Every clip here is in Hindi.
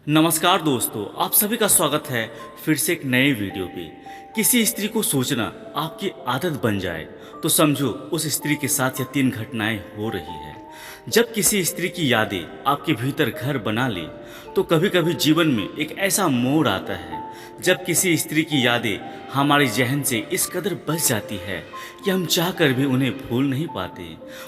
नमस्कार दोस्तों, आप सभी का स्वागत है फिर से एक नए वीडियो पे। किसी स्त्री को सोचना आपकी आदत बन जाए तो समझो उस स्त्री के साथ ये 3 घटनाएं हो रही है। जब किसी स्त्री की यादें आपके भीतर घर बना ले तो कभी कभी जीवन में एक ऐसा मोड़ आता है जब किसी स्त्री की यादें हमारे जहन से इस कदर बस जाती है कि हम चाह कर भी उन्हें भूल नहीं पाते।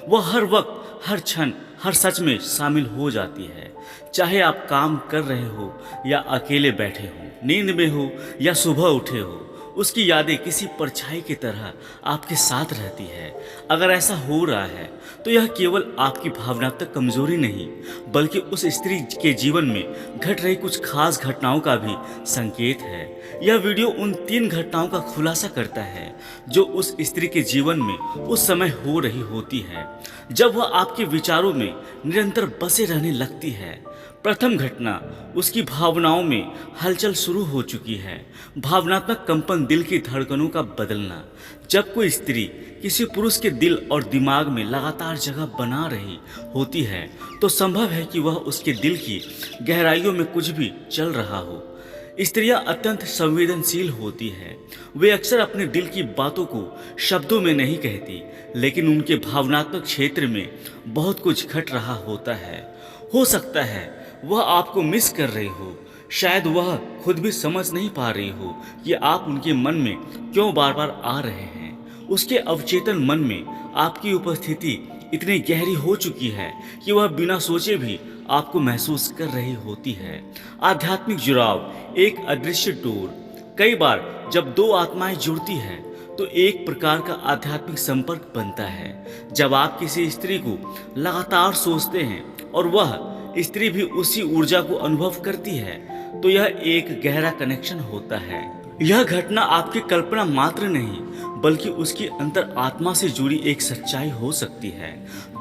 वह हर वक्त, हर क्षण, हर सच में शामिल हो जाती है। चाहे आप काम कर रहे हो या अकेले बैठे हो, नींद में हो या सुबह उठे हो, उसकी यादें किसी परछाई की तरह आपके साथ रहती है। अगर ऐसा हो रहा है तो यह केवल आपकी भावनात्मक कमजोरी नहीं बल्कि उस स्त्री के जीवन में घट रही कुछ खास घटनाओं का भी संकेत है। यह वीडियो उन 3 घटनाओं का खुलासा करता है जो उस स्त्री के जीवन में उस समय हो रही होती है जब वह आपके विचारों में निरंतर बसे रहने लगती है। प्रथम घटना, उसकी भावनाओं में हलचल शुरू हो चुकी है। भावनात्मक कंपन, दिल की धड़कनों का बदलना। जब कोई स्त्री किसी पुरुष के दिल और दिमाग में लगातार जगह बना रही होती है तो संभव है कि वह उसके दिल की गहराइयों में कुछ भी चल रहा हो। स्त्रियां अत्यंत संवेदनशील होती है। वे अक्सर अपने दिल की बातों को शब्दों में नहीं कहती, लेकिन उनके भावनात्मक क्षेत्र में बहुत कुछ घट रहा होता है। हो सकता है वह आपको मिस कर रही हो, शायद वह खुद भी समझ नहीं पा रही हो कि आप उनके मन में क्यों बार बार आ रहे हैं। उसके अवचेतन मन में आपकी उपस्थिति इतनी गहरी हो चुकी है कि वह बिना सोचे भी आपको महसूस कर रही होती है। आध्यात्मिक जुड़ाव, एक अदृश्य डोर। कई बार जब 2 आत्माएं जुड़ती हैं तो एक प्रकार का आध्यात्मिक संपर्क बनता है। जब आप किसी स्त्री को लगातार सोचते हैं और वह स्त्री भी उसी ऊर्जा को अनुभव करती है तो यह एक गहरा कनेक्शन होता है। यह घटना आपकी कल्पना मात्र नहीं बल्कि उसकी अंतर आत्मा से जुड़ी एक सच्चाई हो सकती है।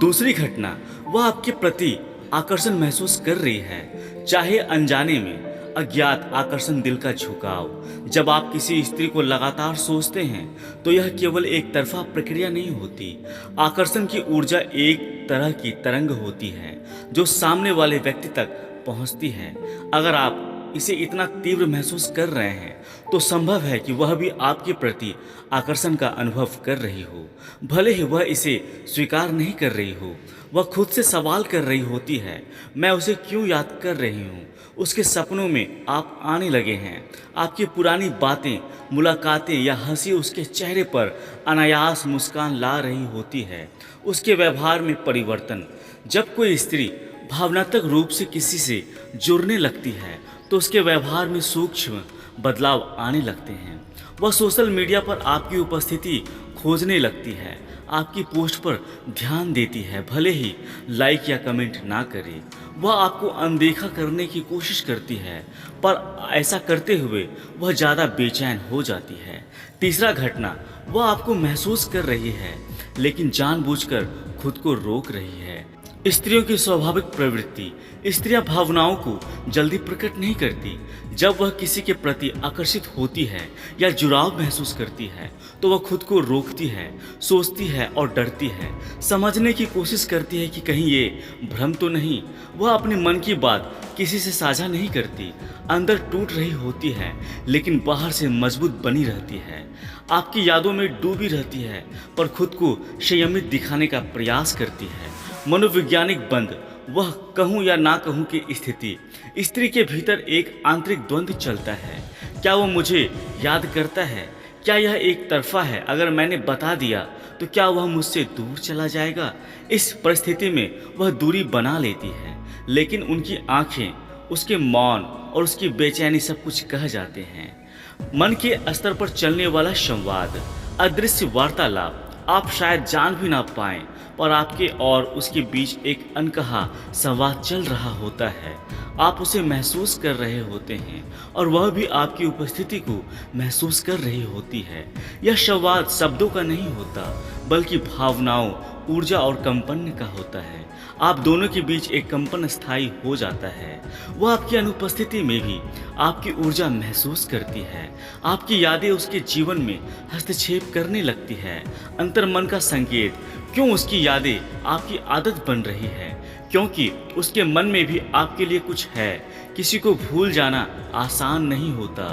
दूसरी घटना, वह आपके प्रति आकर्षण महसूस कर रही है, चाहे अनजाने में। अज्ञात आकर्षण, दिल का झुकाव। जब आप किसी स्त्री को लगातार सोचते हैं तो यह केवल एक तरफा प्रक्रिया नहीं होती। आकर्षण की ऊर्जा एक तरह की तरंग होती है जो सामने वाले व्यक्ति तक पहुंचती है। अगर आप इसे इतना तीव्र महसूस कर रहे हैं तो संभव है कि वह भी आपके प्रति आकर्षण का अनुभव कर रही हो। भले ही वह इसे स्वीकार नहीं कर रही हो, वह खुद से सवाल कर रही होती है, मैं उसे क्यों याद कर रही हूँ। उसके सपनों में आप आने लगे हैं। आपकी पुरानी बातें, मुलाकातें या हंसी उसके चेहरे पर अनायास मुस्कान ला रही होती है। उसके व्यवहार में परिवर्तन। जब कोई स्त्री भावनात्मक रूप से किसी से जुड़ने लगती है तो उसके व्यवहार में सूक्ष्म बदलाव आने लगते हैं। वह सोशल मीडिया पर आपकी उपस्थिति खोजने लगती है, आपकी पोस्ट पर ध्यान देती है, भले ही लाइक या कमेंट ना करे। वह आपको अनदेखा करने की कोशिश करती है, पर ऐसा करते हुए वह ज़्यादा बेचैन हो जाती है। तीसरा घटना, वह आपको महसूस कर रही है लेकिन जानबूझकर खुद को रोक रही है। स्त्रियों की स्वाभाविक प्रवृत्ति, स्त्रियां भावनाओं को जल्दी प्रकट नहीं करती। जब वह किसी के प्रति आकर्षित होती है या जुड़ाव महसूस करती है तो वह खुद को रोकती है, सोचती है और डरती है। समझने की कोशिश करती है कि कहीं ये भ्रम तो नहीं। वह अपने मन की बात किसी से साझा नहीं करती। अंदर टूट रही होती है लेकिन बाहर से मजबूत बनी रहती है। आपकी यादों में डूबी रहती है पर खुद को संयमित दिखाने का प्रयास करती है। मनोवैज्ञानिक बंद, वह कहूँ या ना कहूँ की स्थिति। स्त्री के भीतर एक आंतरिक द्वंद्व चलता है। क्या वह मुझे याद करता है? क्या यह एक तरफा है? अगर मैंने बता दिया तो क्या वह मुझसे दूर चला जाएगा? इस परिस्थिति में वह दूरी बना लेती है लेकिन उनकी आंखें, उसके मौन और उसकी बेचैनी सब कुछ कह जाते हैं। मन के स्तर पर चलने वाला संवाद, अदृश्य वार्तालाप। आप शायद जान भी ना पाएं पर आपके और उसके बीच एक अनकहा संवाद चल रहा होता है। आप उसे महसूस कर रहे होते हैं और वह भी आपकी उपस्थिति को महसूस कर रही होती है। यह संवाद शब्दों का नहीं होता बल्कि भावनाओं, ऊर्जा और कंपन का होता है। आप दोनों के बीच एक कंपन स्थायी हो जाता है। वह आपकी अनुपस्थिति में भी आपकी ऊर्जा महसूस करती है। आपकी यादें उसके जीवन में हस्तक्षेप करने लगती है। अंतर्मन का संकेत, क्यों उसकी यादें आपकी आदत बन रही है? क्योंकि उसके मन में भी आपके लिए कुछ है। किसी को भूल जाना आसान नहीं होता।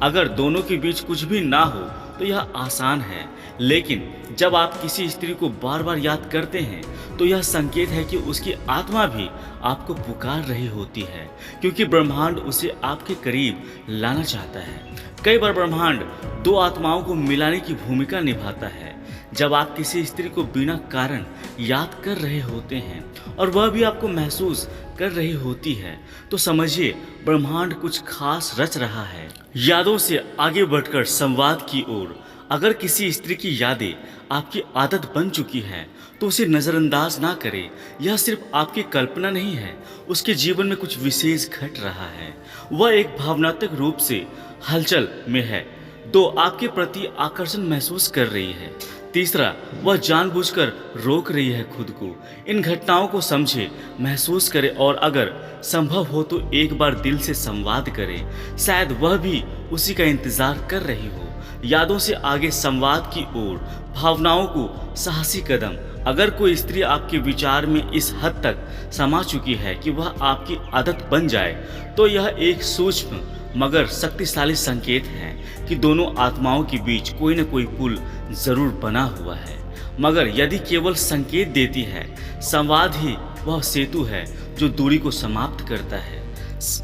अगर दोनों के बीच कुछ भी ना हो तो यह आसान है, लेकिन जब आप किसी स्त्री को बार बार याद करते हैं तो यह संकेत है कि उसकी आत्मा भी आपको पुकार रही होती है, क्योंकि ब्रह्मांड उसे आपके करीब लाना चाहता है। कई बार ब्रह्मांड दो आत्माओं को मिलाने की भूमिका निभाता है। जब आप किसी स्त्री को बिना कारण याद कर रहे होते हैं और वह भी आपको महसूस कर रही होती है, तो समझिए ब्रह्मांड कुछ खास रच रहा है। यादों से आगे बढ़कर संवाद की ओर। अगर किसी स्त्री की यादें आपकी आदत बन चुकी है तो उसे नज़रअंदाज ना करें। यह सिर्फ आपकी कल्पना नहीं है, उसके जीवन में कुछ विशेष घट रहा है। वह एक भावनात्मक रूप से हलचल में है। दो, आपके प्रति आकर्षण महसूस कर रही है। तीसरा, वह जानबूझकर रोक रही है खुद को। इन घटनाओं को समझे, महसूस करें और अगर संभव हो तो एक बार दिल से संवाद करें। शायद वह भी उसी का इंतजार कर रही हो। यादों से आगे संवाद की ओर। भावनाओं को साहसी कदम। अगर कोई स्त्री आपके विचार में इस हद तक समा चुकी है कि वह आपकी आदत बन जाए, तो यह एक सूक्ष्म मगर शक्तिशाली संकेत है कि दोनों आत्माओं के बीच कोई न कोई पुल जरूर बना हुआ है। मगर यदि केवल संकेत देती है, संवाद ही वह सेतु है जो दूरी को समाप्त करता है।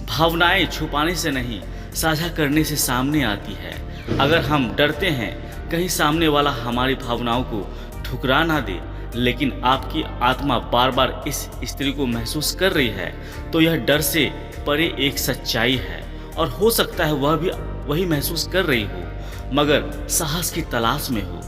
भावनाएं छुपाने से नहीं, साझा करने से सामने आती है। अगर हम डरते हैं कहीं सामने वाला हमारी भावनाओं को ठुकरा ना दे, लेकिन आपकी आत्मा बार बार इस स्त्री को महसूस कर रही है, तो यह डर से परे एक सच्चाई है। और हो सकता है वह भी वही महसूस कर रही हो, मगर साहस की तलाश में हो।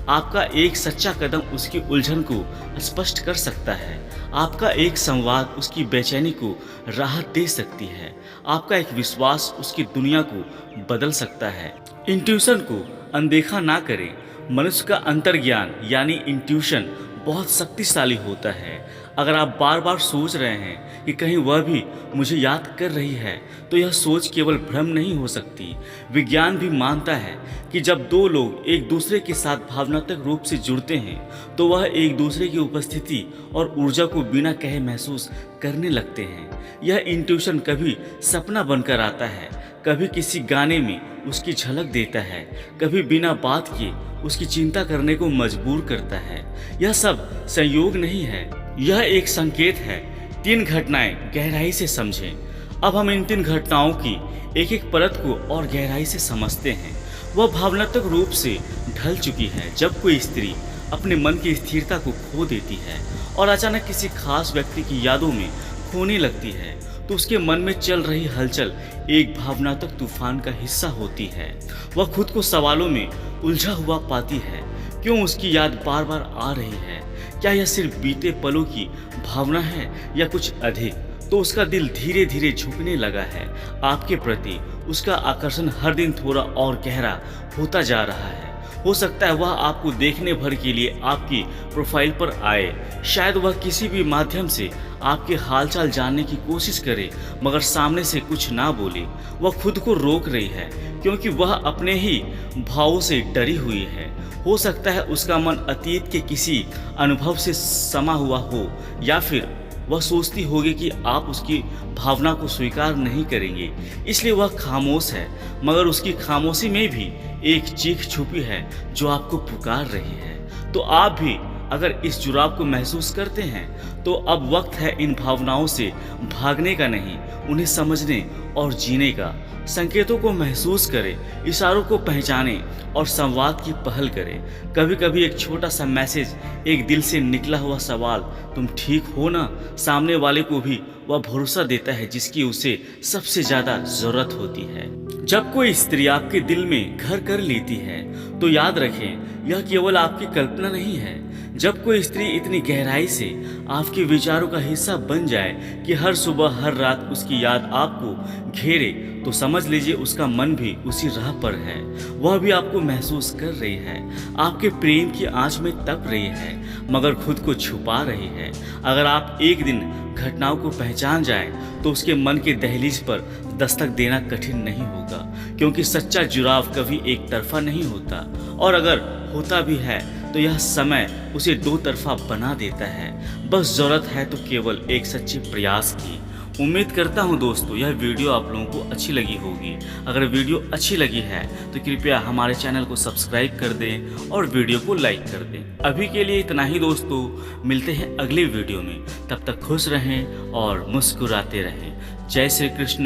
आपका एक सच्चा कदम उसकी उलझन को स्पष्ट कर सकता है। आपका एक संवाद उसकी बेचैनी को राहत दे सकती है। आपका एक विश्वास उसकी दुनिया को बदल सकता है। इंट्यूशन को अनदेखा ना करें। मनुष्य का अंतर्ज्ञान यानी इंट्यूशन बहुत शक्तिशाली होता है। अगर आप बार बार सोच रहे हैं कि कहीं वह भी मुझे याद कर रही है, तो यह सोच केवल भ्रम नहीं हो सकती। विज्ञान भी मानता है कि जब दो लोग एक दूसरे के साथ भावनात्मक रूप से जुड़ते हैं, तो वह एक दूसरे की उपस्थिति और ऊर्जा को बिना कहे महसूस करने लगते हैं। यह इंट्यूशन कभी सपना बनकर आता है, कभी किसी गाने में उसकी झलक देता है, कभी बिना बात किए उसकी चिंता करने को मजबूर करता है। यह सब संयोग नहीं है, यह एक संकेत है। 3 घटनाएं गहराई से समझें। अब हम इन 3 घटनाओं की एक एक परत को और गहराई से समझते हैं। वह भावनात्मक रूप से ढल चुकी है जब कोई स्त्री अपने मन की स्थिरता को खो देती है और अचानक किसी खास व्यक्ति की यादों में खोने लगती है, तो उसके मन में चल रही हलचल एक भावनात्मक तूफान का हिस्सा होती है। वह खुद को सवालों में उलझा हुआ पाती है। क्यों उसकी याद बार बार आ रही है? क्या यह सिर्फ बीते पलों की भावना है या कुछ अधिक? तो उसका दिल धीरे धीरे झुकने लगा है आपके प्रति। उसका आकर्षण हर दिन थोड़ा और गहरा होता जा रहा है। हो सकता है वह आपको देखने भर के लिए आपकी प्रोफाइल पर आए। शायद वह किसी भी माध्यम से आपके हालचाल जानने की कोशिश करे, मगर सामने से कुछ ना बोले। वह खुद को रोक रही है क्योंकि वह अपने ही भावों से डरी हुई है। हो सकता है उसका मन अतीत के किसी अनुभव से समा हुआ हो, या फिर वह सोचती होगी कि आप उसकी भावना को स्वीकार नहीं करेंगे, इसलिए वह खामोश है। मगर उसकी खामोशी में भी एक चीख छुपी है जो आपको पुकार रही है। तो आप भी अगर इस जुड़ाव को महसूस करते हैं, तो अब वक्त है इन भावनाओं से भागने का नहीं, उन्हें समझने और जीने का। संकेतों को महसूस करें, इशारों को पहचानें और संवाद की पहल करें। कभी कभी एक छोटा सा मैसेज, एक दिल से निकला हुआ सवाल, तुम ठीक हो ना, सामने वाले को भी वह भरोसा देता है जिसकी उसे सबसे ज्यादा जरूरत होती है। जब कोई स्त्री आपके दिल में घर कर लेती है, तो याद रखें यह केवल आपकी कल्पना नहीं है। जब कोई स्त्री इतनी गहराई से आपके विचारों का हिस्सा बन जाए कि हर सुबह हर रात उसकी याद आपको घेरे, तो समझ लीजिए उसका मन भी उसी राह पर है। वह भी आपको महसूस कर रही है, आपके प्रेम की आंच में तप रही है, मगर खुद को छुपा रही है। अगर आप एक दिन घटनाओं को पहचान जाएं, तो उसके मन के दहलीज पर दस्तक देना कठिन नहीं होगा, क्योंकि सच्चा जुड़ाव कभी एक तरफा नहीं होता, और अगर होता भी है तो यह समय उसे 2 तरफा बना देता है। बस ज़रूरत है तो केवल एक सच्चे प्रयास की। उम्मीद करता हूँ दोस्तों यह वीडियो आप लोगों को अच्छी लगी होगी। अगर वीडियो अच्छी लगी है तो कृपया हमारे चैनल को सब्सक्राइब कर दें और वीडियो को लाइक कर दें। अभी के लिए इतना ही दोस्तों, मिलते हैं अगले वीडियो में। तब तक खुश रहें और मुस्कुराते रहें। जय श्री कृष्ण,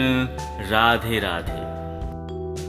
राधे राधे।